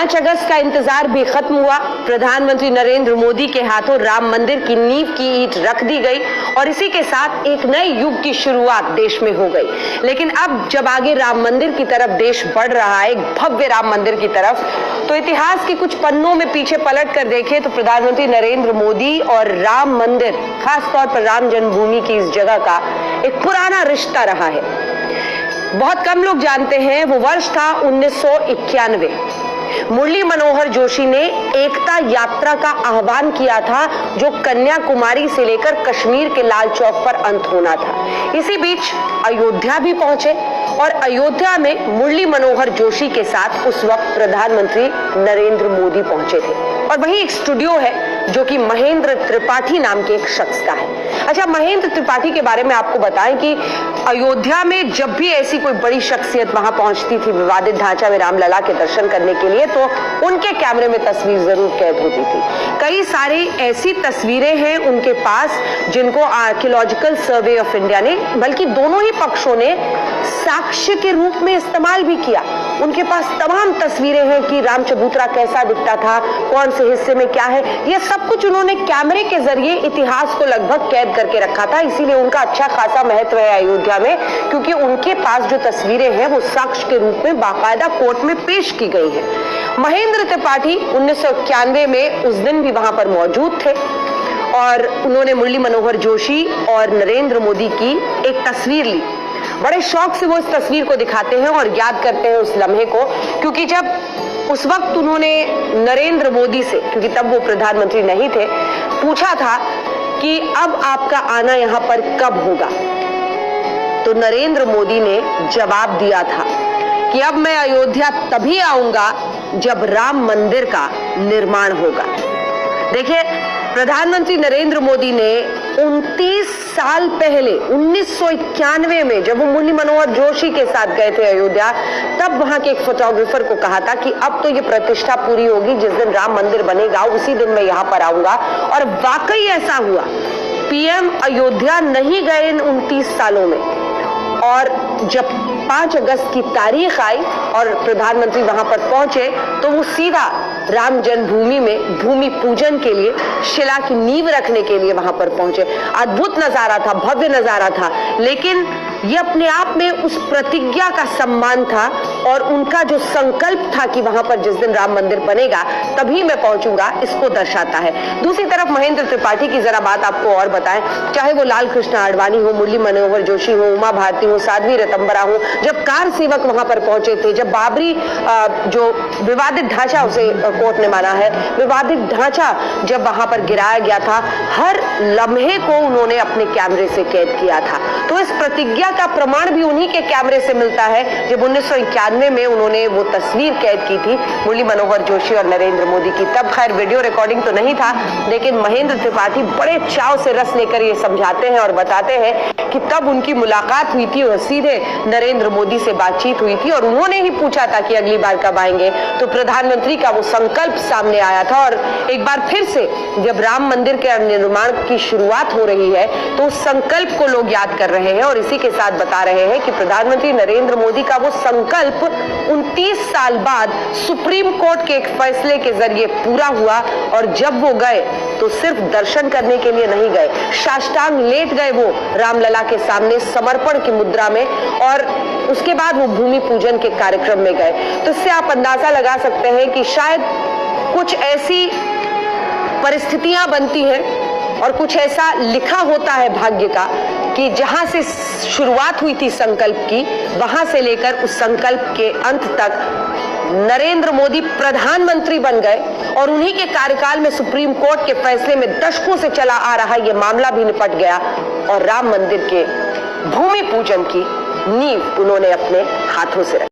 5 अगस्त का इंतजार भी खत्म हुआ। प्रधानमंत्री नरेंद्र मोदी के हाथों राम मंदिर की नींव की ईंट रख दी गई और इसी के साथ एक नए युग की शुरुआत देश में हो गई। लेकिन अब जब आगे राम मंदिर की तरफ देश बढ़ रहा है, एक भव्य राम मंदिर की तरफ, तो इतिहास के कुछ पन्नों में पीछे पलट कर देखें तो प्रधानमंत्री नरेंद्र मोदी और राम मंदिर, खासतौर पर राम जन्मभूमि की इस जगह का एक पुराना रिश्ता रहा है। बहुत कम लोग जानते हैं वो वर्ष था 1991। मुरली मनोहर जोशी ने एकता यात्रा का आह्वान किया था जो कन्याकुमारी से लेकर कश्मीर के लाल चौक पर अंत होना था। इसी बीच अयोध्या भी पहुंचे और अयोध्या में मुरली मनोहर जोशी के साथ उस वक्त प्रधानमंत्री नरेंद्र मोदी पहुंचे थे। और वहीं एक स्टूडियो है जो कि महेंद्र त्रिपाठी नाम के एक शख्स का है। अच्छा, महेंद्र त्रिपाठी के बारे में आपको बताएं कि अयोध्या में जब भी ऐसी कोई बड़ी शख्सियत वहां पहुंचती थी विवादित ढांचा में रामलला के दर्शन करने के लिए, तो उनके कैमरे में तस्वीर जरूर कैद होती थी। कई सारी ऐसी तस्वीरें हैं उनके पास जिनको आर्कियोलॉजिकल सर्वे ऑफ इंडिया ने, बल्कि दोनों ही पक्षों ने साक्ष्य के रूप में इस्तेमाल भी किया। उनके पास तमाम तस्वीरें हैं कि राम चबूतरा कैसा दिखता था, कौन से हिस्से में क्या है, ये सब कुछ उन्होंने कैमरे के जरिए इतिहास को लगभग कैद करके रखा था। इसीलिए उनका अच्छा खासा महत्व है अयोध्या में, क्योंकि उनके पास जो तस्वीरें हैं वो साक्ष्य के रूप में बाकायदा कोर्ट में पेश की गई है। महेंद्र त्रिपाठी 1991 में उस दिन भी वहां पर मौजूद थे और उन्होंने मुरली मनोहर जोशी और नरेंद्र मोदी की एक तस्वीर ली। बड़े शौक से वो इस तस्वीर को दिखाते हैं और याद करते हैं उस लम्हे को, क्योंकि जब उस वक्त उन्होंने नरेंद्र मोदी से, क्योंकि तब वो प्रधानमंत्री नहीं थे, पूछा था कि अब आपका आना यहाँ पर कब होगा, तो नरेंद्र मोदी ने जवाब दिया था कि अब मैं अयोध्या तभी आऊंगा जब राम मंदिर का निर्माण होगा। देखिए, प्रधानमंत्री नरेंद्र मोदी ने 29 साल पहले 1991 में जब वो मुरली मनोहर जोशी के साथ गए थे अयोध्या, तब वहां के एक फोटोग्राफर को कहा था कि अब तो ये प्रतिष्ठा पूरी होगी, जिस दिन राम मंदिर बनेगा उसी दिन मैं यहाँ पर आऊंगा। और वाकई ऐसा हुआ। पीएम अयोध्या नहीं गए इन 29 सालों में, और जब 5 अगस्त की तारीख आई और प्रधानमंत्री वहां पर पहुंचे तो वो सीधा राम जन्मभूमि में भूमि पूजन के लिए, शिला की नींव रखने के लिए वहां पर पहुंचे। अद्भुत नजारा था, भव्य नजारा था, लेकिन ये अपने आप में उस प्रतिज्ञा का सम्मान था और उनका जो संकल्प था कि वहां पर जिस दिन राम मंदिर बनेगा तभी मैं पहुंचूंगा, इसको दर्शाता है। दूसरी तरफ महेंद्र त्रिपाठी की जरा बात आपको और बताएं, चाहे वो लाल कृष्ण आडवाणी हो, मुरली मनोहर जोशी हो, उमा भारती हो, साध्वी रतंबरा हो, जब कार सेवक वहां पर पहुंचे थे, जब बाबरी जो विवादित ढांचा, उसे कोर्ट ने माना है विवादित ढांचा, जब वहां पर गिराया गया था, हर लम्हे को उन्होंने अपने कैमरे से कैद किया था। तो इस प्रतिज्ञा का प्रमाण भी उन्हीं के कैमरे से मिलता है जब 1991 में उन्होंने वो तस्वीर कैद की थी मुरली मनोहर जोशी और नरेंद्र मोदी की। तब खैर वीडियो रिकॉर्डिंग तो नहीं था, लेकिन महेंद्र त्रिपाठी बड़े चाव से रस लेकर ये समझाते हैं और बताते हैं कि तब उनकी मुलाकात हुई थी और सीधे नरेंद्र मोदी से बातचीत हुई थी और उन्होंने ही पूछा था कि अगली बार कब आएंगे। तो प्रधानमंत्री का वो संकल्प सामने आया था और एक बार फिर से जब राम मंदिर के निर्माण की शुरुआत हो रही है तो उस संकल्प को लोग याद कर रहे हैं और इसी के साथ बता रहे हैं कि प्रधानमंत्री नरेंद्र मोदी का वो संकल्प 29 साल बाद सुप्रीम कोर्ट के एक फैसले के जरिए पूरा हुआ। और जब वो गए तो सिर्फ दर्शन करने के लिए नहीं गए, साष्टांग लेट गए वो रामलला के सामने समर्पण की मुद्रा में, और उसके बाद वो भूमि पूजन के कार्यक्रम में गए। तो इससे आप अंदाजा लगा सकते हैं कि शायद कुछ ऐसी परिस्थितियां बनती हैं और कुछ ऐसा लिखा होता है भाग्य का कि जहां से शुरुआत हुई थी संकल्प की, वहां से लेकर उस संकल्प के अंत तक नरेंद्र मोदी प्रधानमंत्री बन गए और उन्हीं के कार्यकाल में सुप्रीम कोर्ट के फैसले में दशकों से चला आ रहा ये मामला भी निपट गया और राम मंदिर के भूमि पूजन की नींव उन्होंने अपने हाथों से रखी।